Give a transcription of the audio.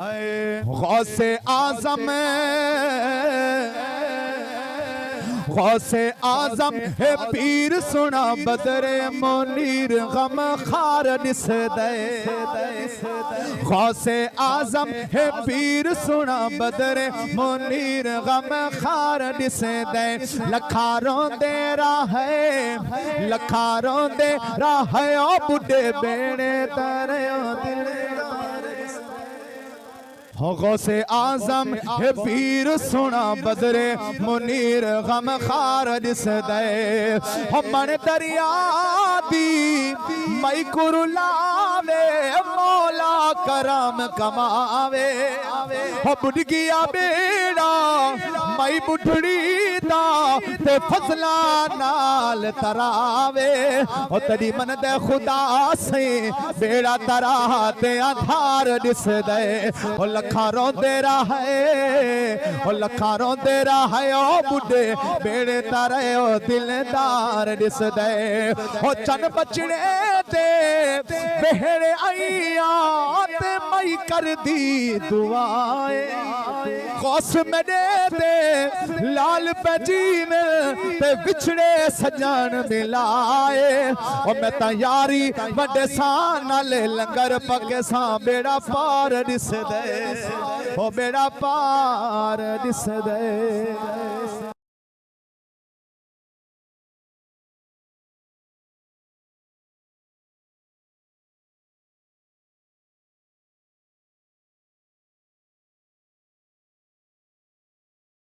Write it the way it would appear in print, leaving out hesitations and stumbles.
गौसे आजम गौसे आजम है पीर सुना बदरे मुनीर गम खार दिस दे। गौसे आजम है पीर सुना बदरे मुनीर गम खार दिस दे। लखारों दे राह ओ बुढ़े बेड़े तारे दिल। गौसे आजम है पीर सुना बदरे मुनीर गम खार दिस दे। मन दरिया दी मई कुरुलावे मौला करम कमावे। बुढ़ गया बेड़ा मई बुढ़ड़ी दा ते फसला नाल तरावे। तड़ी मन दे खुदा से बेड़ा तरा ते आधार दिस दे। लखारों दे रहा है ओ बुढ़े बेड़े तारे ओ दिलदार दिस दे। ओ चन बचड़े ते बेहड़े आईया ते मई कर दी दुआए। गौस मेरे ते लाल पजीवे ते बिछड़े सजन मिलाए। ओ मैं ता यारी वड्डे सान नाले लंगर पके सा बेड़ा पार दिस दे। ओ बेड़ा पार दिस दे।